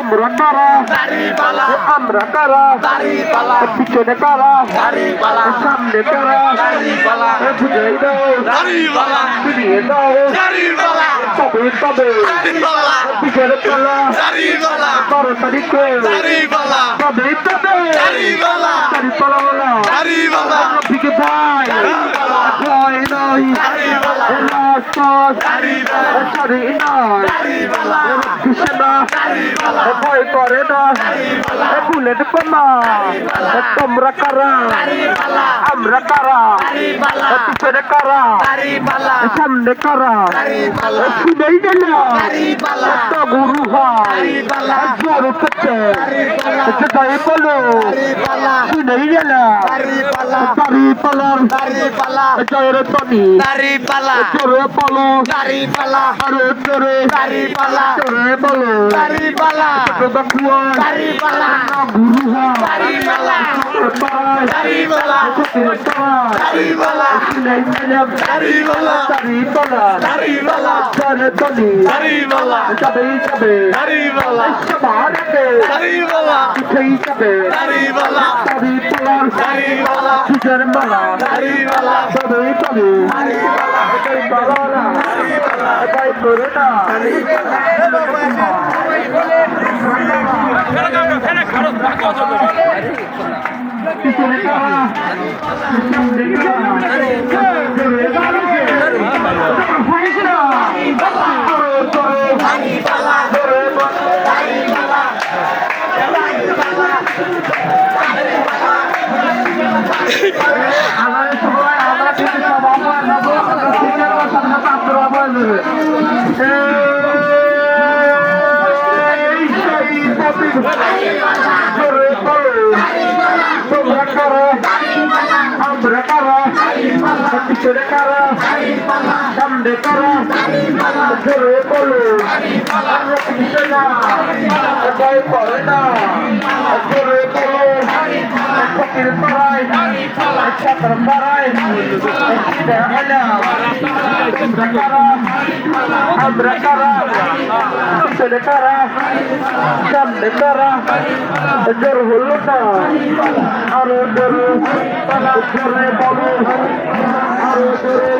আমরা কারা আমরা কারা পিছনে কারা সামনে কারা বুঝাই দাও ফিরিয়ে দাও তবে তবে পিছনে কারা 12 তারিখে তবে তবে দাড়িপালা রফিকে ভাই ভয় নয় সরি নয় কৃষ্ণা ভয় করে না ভুলে দেবো না তোমরা কারা আমরা কারা পিছনে কারা সামনে কারা শুনেই গেল তো গুরু হয় জোর পেতে তাই বলো শুনেই গেল দাড়িপালা জয়ের তনি জোরে বলো আরে জোরে জোরে বলো গুরু হয় আমরা কারা পিছনে কারা সামনে কারা জোরে বলো ভয় করে না জোরে বলো ফকির পাড়ায় ছাত্র পাড়ায় আমরা কারা পিছনে কারা সামনে কারা জোর হলো না আরো জোরে জোরে বলো আরো জোরে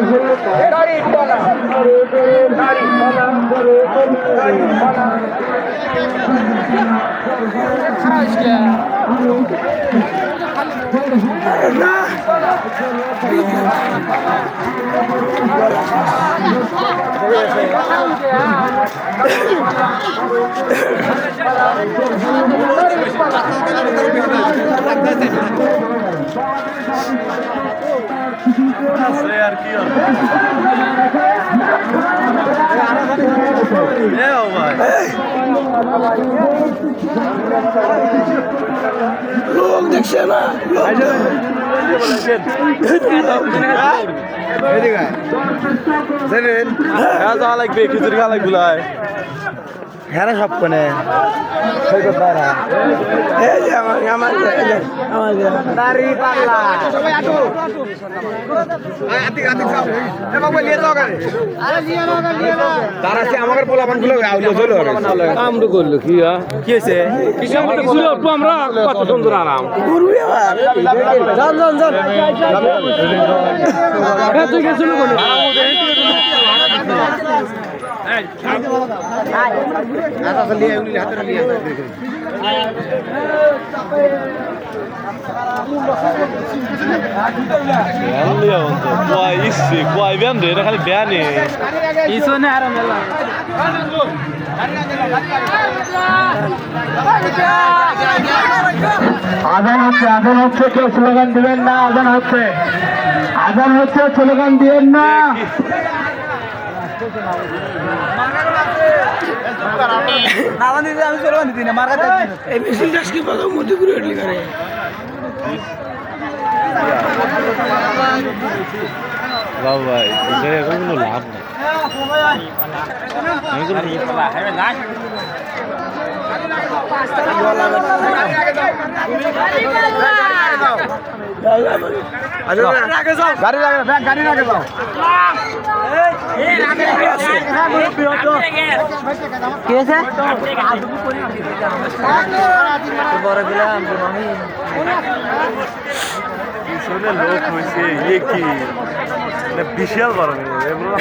হলো না দাড়িপালা আরো জোরে দাড়িপালা জোরে দাড়িপালা আর কি লোক দেখছে না যাওয়া লাগবে খিচুড়ি খাওয়া লাগবে হ্যাঁ সব কোনে আমাকে পোলাপান গুলো আমরা করলো কি কি হয়েছে আমরা কত সুন্দর আরাম তুই গেছিল খালি বেয়ানি আজান হচ্ছে কেউ স্লোগান দিবেন না আজান হচ্ছে স্লোগান দিবেন না আমি চলবান দিদি না মারা এই মিছিল দাস কি পাবো মধ্যে ঘুরে উঠলি করে বাবা এখন কোনো লাভ নেই গাড়ি লাগে যাও কি আছে পিছনে লোক হয়েছে ইয়ে কি বিশাল বড় এগুলো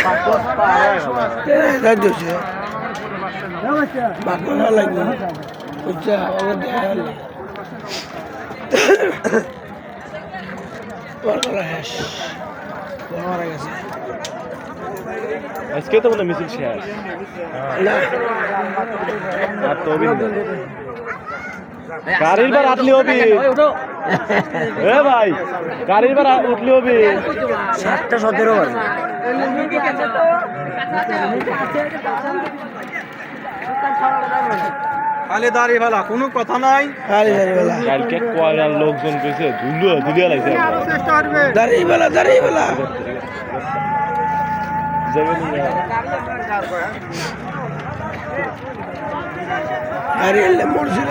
আজকে তো মনে মিছিল শেষ আর তো গাড়ির বার আটলি হবি এ ভাই গাড়ির বার উঠলি হবি 7:17 বাজে খালি দাঁড়িয়ে ফেলা কোনো কথা নাই কালকে কয়লা লোকজন পেয়েছে ধুলিয়া লাগছে দাঁড়িয়ে বেলা যাবে নি দাঁড়িয়ে মরছিল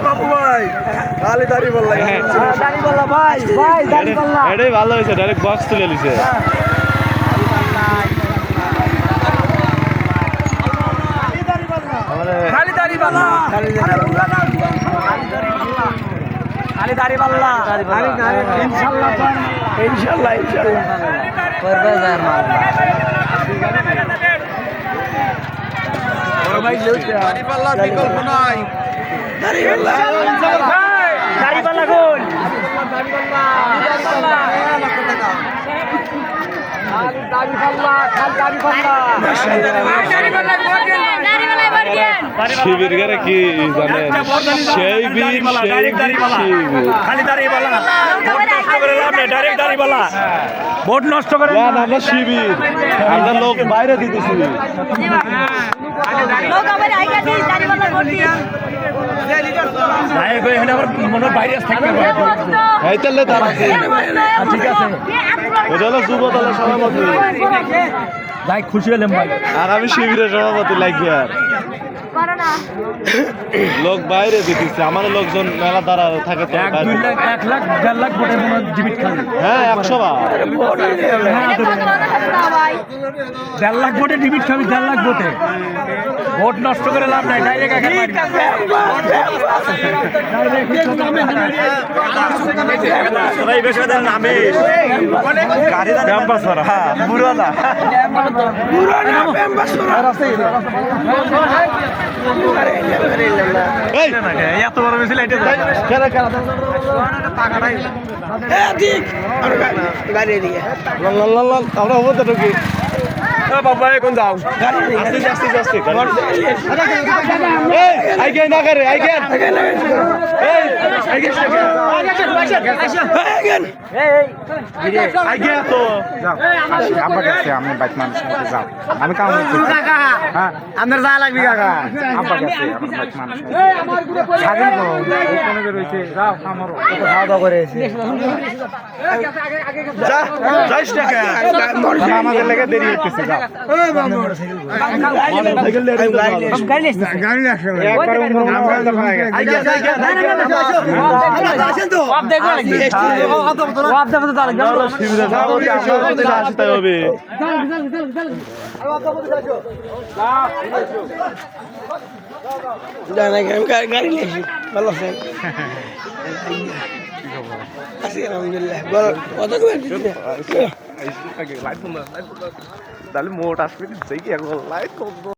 বাবু ভাই খালি দাঁড়িয়ে বল লাগে এটাই ভালো হয়েছে ডাইরেক্ট বক্স তুলে নিছে খালি দাঁড়িয়ে পাল্লা ইনশাল্লাহ করবে যার মাল বড় ভাই দাঁড়িয়ে পাল্লা বিকল্প নাই দাঁড়িয়ে পাল্লা গোল শিবির গেলে কি জানেন সেই বীর খালি দাঁড়িয়ে পাল্লা ডাইরেক্ট দাঁড়িয়ে পাল্লা ভোট নষ্ট করে আমরা শিবির আমরা লোক বাইরে দিতেছি এই তাহলে ঠিক আছে এটা হলো যুব দলের সভাপতি যাই খুশি হলাম ভাই আর আমি শিবিরের সভাপতি লাগবে আর লোক বাইরে দিতেছে আমার লোকজন মেলা দ্বারা থাকে তো 1 লাখ 1.5 লাখ ভোটে মনে ডিবিট খালি হ্যাঁ 100 বার 1.5 লাখ ভোটে ডিবিট খাবি 1.5 লাখ ভোটে ভোট নষ্ট করে লাভ নাই ডাইরেক্ট একা সবাই বেশাদের নামে গাড়ি দাম বাসরা পুরানা এই এত বড় মিছিল এটা কেন ঠিক গাড়ি দিকে আমরা হবো তো কি বাবা এখন যাও আইগেন না করে আইগেন এই আইগেন আইগেন তো আব্বা কাছে আমি বাইক মানুষ যাও আমি কাম করছি হ্যাঁ আপনার যা লাগবে কাকা আব্বা কাছে আমার বাইক মানুষ স্বাধীন করো ওখানে রয়েছে যাও আমারও খাওয়া দাওয়া করে এসে যা যাইস না আমাদের লেগে দেরি হচ্ছে যাও গাড়ি নিয়েছি ভালো আছেন আছি আলহামদুলিল্লাহ কত তাহলে মোট আসবে দেখি এখন লাইট